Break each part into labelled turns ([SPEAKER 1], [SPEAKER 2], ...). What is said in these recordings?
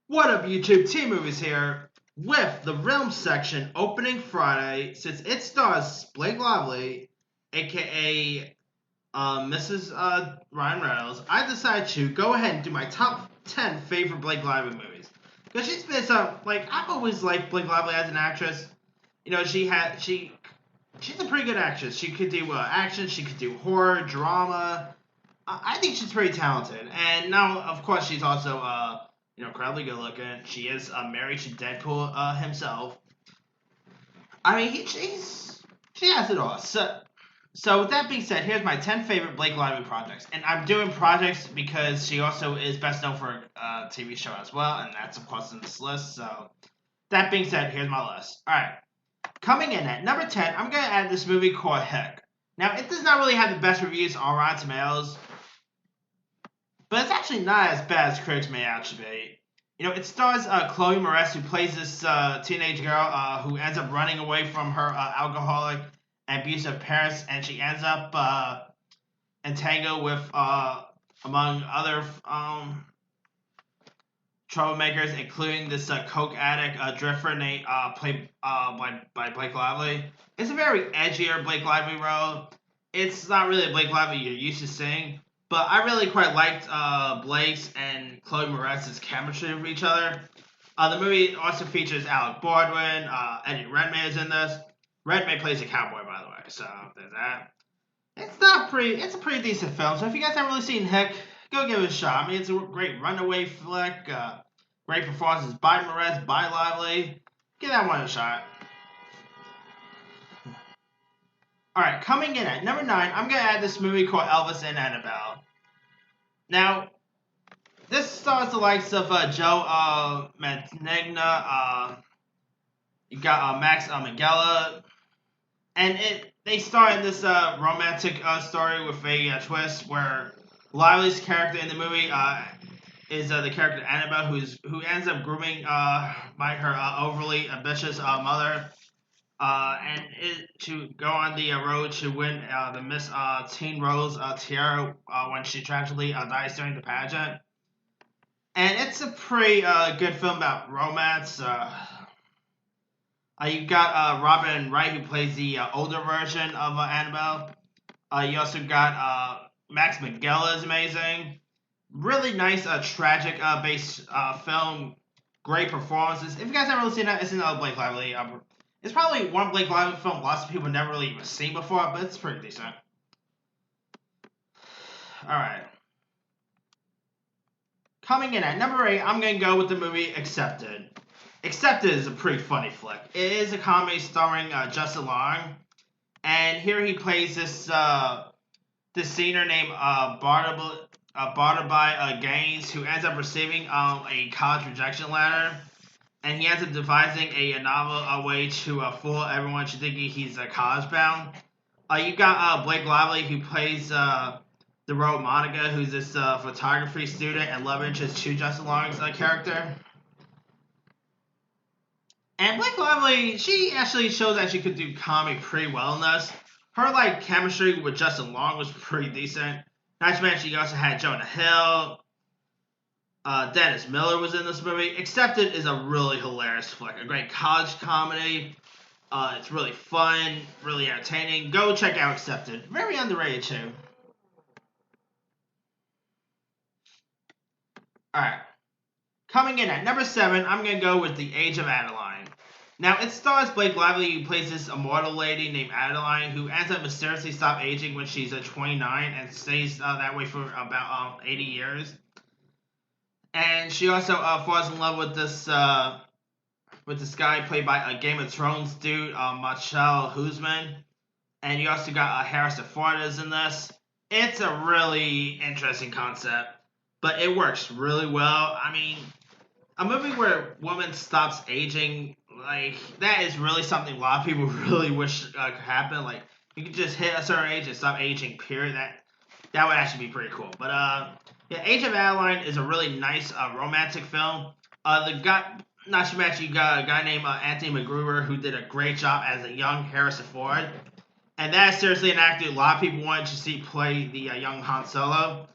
[SPEAKER 1] What up, YouTube? T-Movies here with the Realm section opening Friday. Since it stars Blake Lively, aka Mrs. Ryan Reynolds, I decided to go ahead and do my top 10 favorite Blake Lively movies. Because she's been I've always liked Blake Lively as an actress. You know, she's a pretty good actress. She could do action, she could do horror, drama. I think she's pretty talented. And now, of course, she's also incredibly good looking. She is married to Deadpool himself. I mean, she has it all. So with that being said, here's my 10 favorite Blake Lively projects. And I'm doing projects because she also is best known for a TV show as well, and that's of course in this list. So that being said, here's my list. All right, coming in at number 10, I'm gonna add this movie called Heck. Now, it does not really have the best reviews on Rotten Tomatoes, but it's actually not as bad as critics may actually be. You know, it stars Chloe Moretz, who plays this teenage girl who ends up running away from her alcoholic and abusive parents, and she ends up entangled with, among other troublemakers, including this coke addict Drifter named played by Blake Lively. It's a very edgier Blake Lively role. It's not really a Blake Lively you're used to seeing, but I really quite liked Blake's and Chloe Moretz's chemistry with each other. The movie also features Alec Baldwin. Eddie Redmayne is in this. Redmayne plays a cowboy, by the way, so there's that. It's a pretty decent film. So if you guys haven't really seen Heck, go give it a shot. I mean, it's a great runaway flick. Great performances by Moretz, by Lively. Give that one a shot. Alright, coming in at number 9, I'm going to add this movie called Elvis and Annabelle. Now, this stars the likes of Joe Mantegna, you got Max Minghella, and they star in this romantic story with a twist where Lively's character in the movie is the character Annabelle, who ends up grooming by her overly ambitious mother, to go on the road to win the Miss Teen Rose tiara when she tragically dies during the pageant. And it's a pretty good film about romance. You've got Robin Wright, who plays the older version of Annabelle. You also got Max Minghella is amazing. Really nice, tragic based film. Great performances. If you guys haven't really seen that, it's another Blake Lively. It's probably one Blake Lively film lots of people never really even seen before, but it's pretty decent. Alright. Coming in at number 8, I'm going to go with the movie Accepted. Accepted is a pretty funny flick. It is a comedy starring Justin Long, and here he plays this senior named Barnaby Gaines, who ends up receiving a college rejection letter, and he ends up devising a novel way to fool everyone into thinking he's college bound. You've got Blake Lively, who plays the role Monica, who's this photography student and love interest to Justin Long's character. And Blake Lively, she actually shows that she could do comedy pretty well in this. Her chemistry with Justin Long was pretty decent. Not to mention, she also had Jonah Hill. Dennis Miller was in this movie. Accepted is a really hilarious flick. A great college comedy. It's really fun, really entertaining. Go check out Accepted. Very underrated too. Alright. Coming in at number 7, I'm going to go with The Age of Adeline. Now, it stars Blake Lively, who plays this immortal lady named Adeline, who ends up mysteriously stop aging when she's 29 and stays that way for about 80 years. And she also falls in love with this guy played by a Game of Thrones dude, Michael Huisman. And you also got Harrison Ford is in this. It's a really interesting concept, but it works really well. I mean, a movie where a woman stops aging, that is really something a lot of people really wish could happen. You could just hit a certain age and stop aging, period. That would actually be pretty cool. But, yeah, Age of Adeline is a really nice romantic film. Not to mention, you got a guy named Anthony McGruber, who did a great job as a young Harrison Ford. And that is seriously an actor a lot of people wanted to see play the young Han Solo.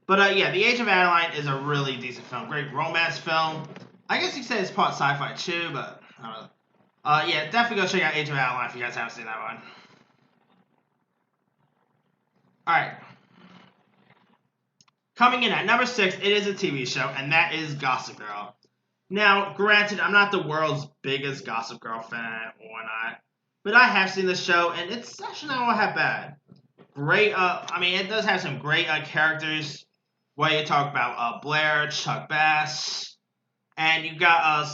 [SPEAKER 1] But, yeah, The Age of Adeline is a really decent film. Great romance film. I guess you could say it's part sci-fi too, but I don't know. Yeah, definitely go check out Age of Adaline if you guys haven't seen that one. Alright. Coming in at number 6, it is a TV show, and that is Gossip Girl. Now, granted, I'm not the world's biggest Gossip Girl fan or whatnot, but I have seen the show, and it's actually not all that bad. Great, it does have some great characters. Where you talk about Blair, Chuck Bass, and you got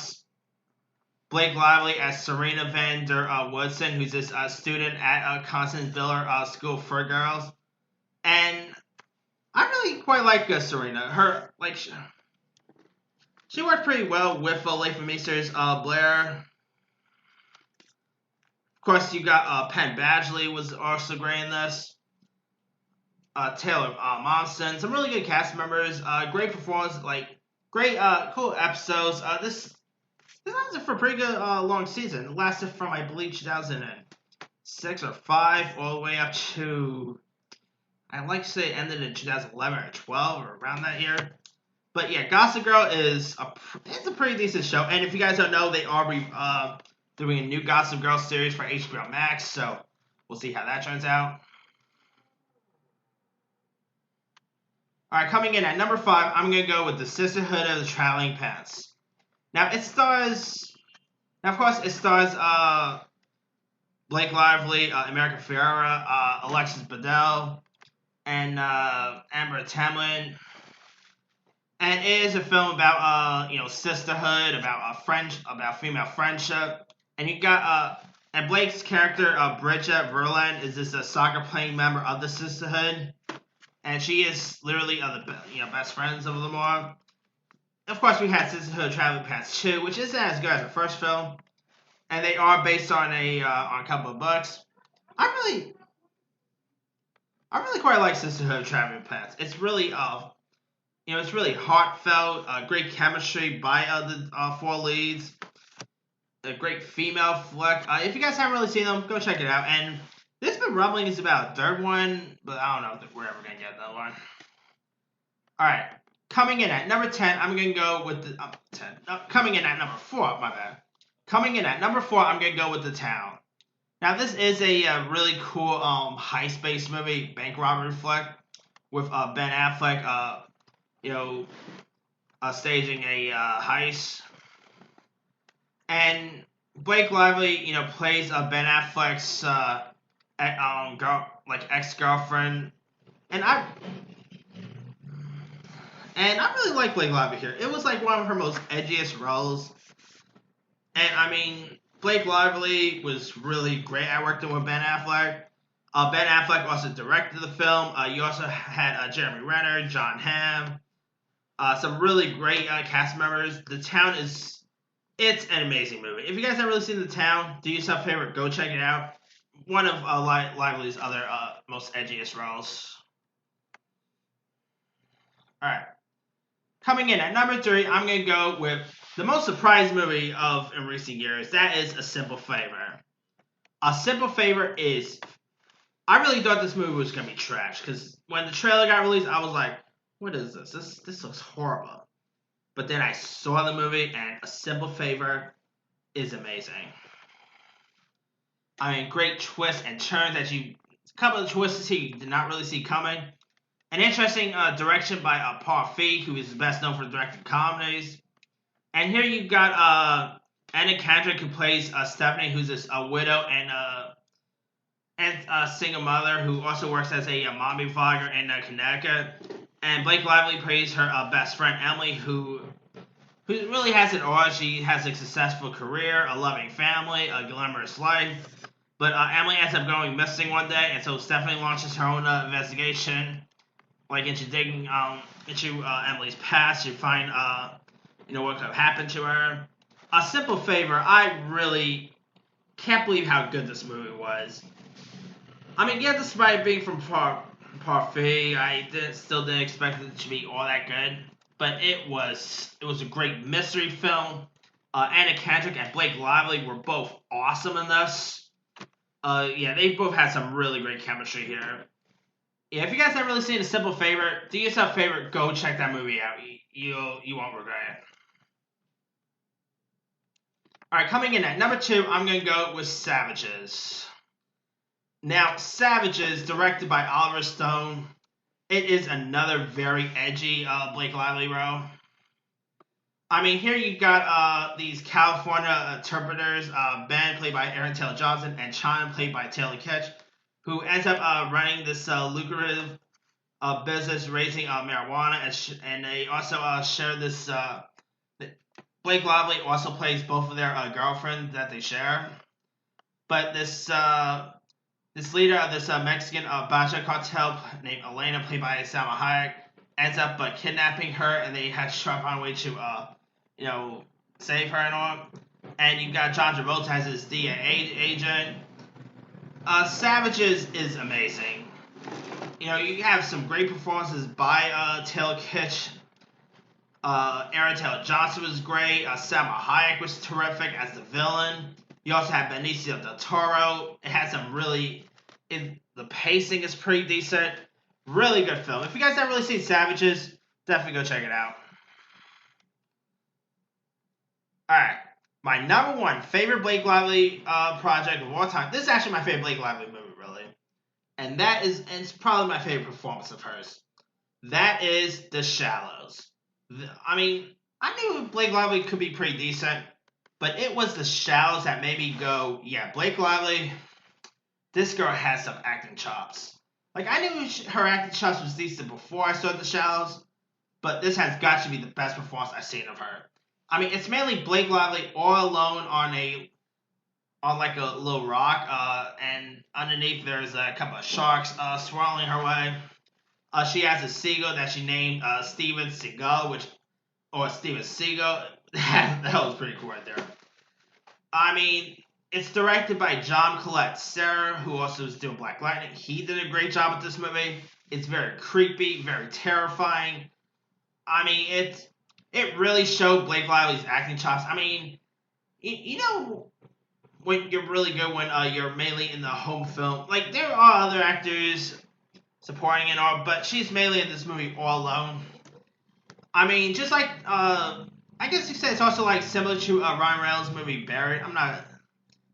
[SPEAKER 1] Blake Lively as Serena Van Der Woodson, who's this student at Constance Miller School for Girls, and I really quite like Serena. Her she worked pretty well with Latham Meester's Blair. Of course, you got Penn Badgley was also great in this. Taylor Momsen, some really good cast members. Great performance, great, cool episodes. This lasted for a pretty good long season. It lasted from I believe 2006 or 5 all the way up to I'd like to say it ended in 2011 or 12 or around that year. But yeah, Gossip Girl is it's a pretty decent show. And if you guys don't know, they are doing a new Gossip Girl series for HBO Max. So we'll see how that turns out. All right, coming in at number 5, I'm gonna go with the Sisterhood of the Traveling Pants. Now it stars Blake Lively, America Ferrera, Alexis Bledel, and Amber Tamlin. And it is a film about sisterhood, about female friendship. And you got and Blake's character, Bridget Verland, is this a soccer playing member of the sisterhood, and she is literally the best friends of them all. Of course, we had Sisterhood Traveling Pants 2, which isn't as good as the first film, and they are based on a couple of books. I really quite like Sisterhood Traveling Pants. It's really it's really heartfelt, great chemistry by the 4 leads, a great female flick. If you guys haven't really seen them, go check it out. And there's been rumblings about a 3rd one, but I don't know if we're ever gonna get that one. All right, coming in at number 10, I'm gonna go with the coming in at number 4. My bad. Coming in at number 4, I'm gonna go with The Town. Now this is a really cool heist-based movie, bank robbery flick with Ben Affleck. Staging a heist, and Blake Lively, plays Ben Affleck's ex-girlfriend, and I really like Blake Lively here. It was like one of her most edgiest roles, and Blake Lively was really great at working with Ben Affleck. Ben Affleck also directed the film. You also had Jeremy Renner, John Hamm. Some really great cast members. The Town it's an amazing movie. If you guys haven't really seen The Town, do yourself a favor, go check it out. One of Lively's other most edgiest roles. Alright. Coming in at number 3, I'm going to go with the most surprised movie in recent years. That is A Simple Favor. A Simple Favor is... I really thought this movie was going to be trash, because when the trailer got released, I was like, what is this? This looks horrible. But then I saw the movie, and A Simple Favor is amazing. Great twists and turns a couple of twists here you did not really see coming. An interesting direction by Paul Feig, who is best known for directing comedies. And here you've got Anna Kendrick, who plays Stephanie, who's this widow and single mother who also works as a mommy vlogger in Connecticut. And Blake Lively plays her best friend Emily, who really has it all. She has a successful career, a loving family, a glamorous life. But Emily ends up going missing one day, and so Stephanie launches her own investigation, into digging into Emily's past to find what could have happened to her. A Simple Favor. I really can't believe how good this movie was. Despite being from Parfait, I still didn't expect it to be all that good, but it was a great mystery film. Anna Kendrick and Blake Lively were both awesome in this. They both had some really great chemistry here. Yeah, if you guys haven't really seen A Simple Favor, do yourself a favor, go check that movie out. You won't regret it. Alright, coming in at number 2, I'm going to go with Savages. Now, Savages, directed by Oliver Stone, it is another very edgy Blake Lively role. I mean, here you've got these California interpreters, Ben, played by Aaron Taylor Johnson, and Chan, played by Taylor Kitsch, who ends up running this lucrative business raising marijuana, and they also share this. Blake Lively also plays both of their girlfriends that they share, but this leader of this Mexican Baja cartel named Elena, played by Salma Hayek, ends up kidnapping her, and they had to try to find a way to save her and all. And you've got John Travolta as his DEA agent. Savages is amazing. You have some great performances by Taylor Kitsch. Aaron Taylor Johnson was great. Salma Hayek was terrific as the villain. You also have Benicio del Toro. It had some the pacing is pretty decent. Really good film. If you guys haven't really seen Savages, definitely go check it out. Alright. My number 1 favorite Blake Lively project of all time. This is actually my favorite Blake Lively movie, really. And it's probably my favorite performance of hers. That is The Shallows. I mean, I knew Blake Lively could be pretty decent, but it was The Shallows that made me go, yeah, Blake Lively, this girl has some acting chops. Like, I knew her acting chops was decent before I saw The Shallows, but this has got to be the best performance I've seen of her. I mean, it's mainly Blake Lively all alone on like a little rock, and underneath there's a couple of sharks swirling her way. She has a seagull that she named Steven Seagal, Steven Seagal. That was pretty cool right there. I mean, it's directed by John Collette-Serra, who also was doing Black Lightning. He did a great job with this movie. It's very creepy, very terrifying. I mean, it really showed Blake Lively's acting chops. I mean, when you're really good when you're mainly in the home film. Like, there are other actors supporting and all, but she's mainly in this movie all alone. I mean, just like I guess you said it's also like similar to Ryan Reynolds' movie Barry. I'm not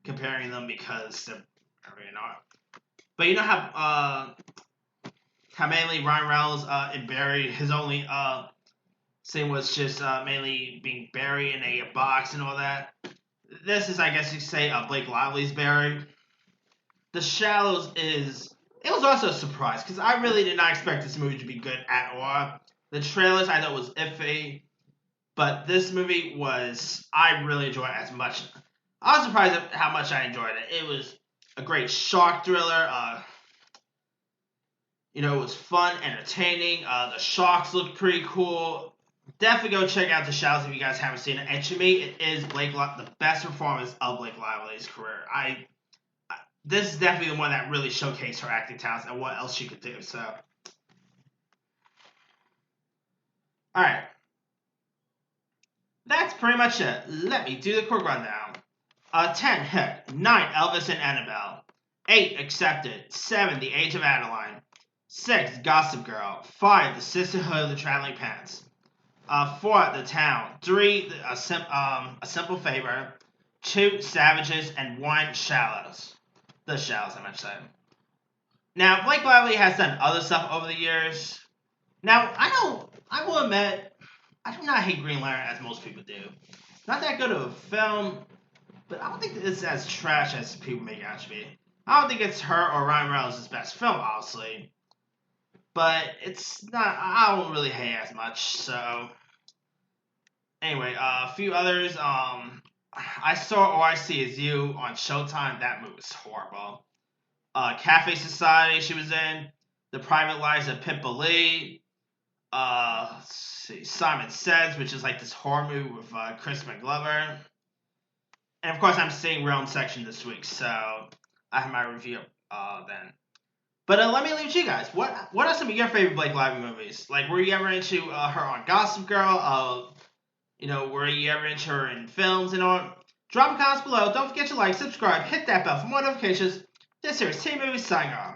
[SPEAKER 1] comparing them because they're really not. But you know how mainly Ryan Reynolds in Barry, his only scene was just mainly being Barry in a box and all that. This is, I guess you could say, Blake Lively's Barry. The Shallows it was also a surprise, because I really did not expect this movie to be good at all. The trailers I thought was iffy, but this movie I really enjoyed it as much. I was surprised at how much I enjoyed it. It was a great shark thriller. It was fun, entertaining. The sharks looked pretty cool. Definitely go check out The Shallows if you guys haven't seen it. And to me, it is the best performance of Blake Lively's career. This is definitely the one that really showcased her acting talents and what else she could do. So, alright. That's pretty much it. Let me do the quick rundown. 10, Hit. 9, Elvis and Annabelle. 8, Accepted. 7, The Age of Adeline. 6, Gossip Girl. 5, The Sisterhood of the Traveling Pants. 4, The Town. 3, A Simple Favor. 2, Savages. And 1, Shallows. The Shallows, I meant to say. Now, Blake Lively has done other stuff over the years. Now, I will admit, I do not hate Green Lantern as most people do. Not that good of a film, but I don't think it's as trash as people make it out to be. I don't think it's her or Ryan Reynolds' best film, honestly. But it's not, I don't really hate it as much, so. Anyway, a few others, I saw All I See Is You on Showtime. That movie was horrible. Cafe Society she was in. The Private Lives of Pippa Lee. Let's see, Simon Says, which is like this horror movie with Crispin Glover. And of course, I'm seeing Realm Section this week, so I have my review then. But let me leave it to you guys. What are some of your favorite Blake Lively movies? Like, were you ever into her on Gossip Girl? Were you ever into her in films and all? Drop a comment below. Don't forget to like, subscribe, hit that bell for more notifications. This here is T-Movie signing off.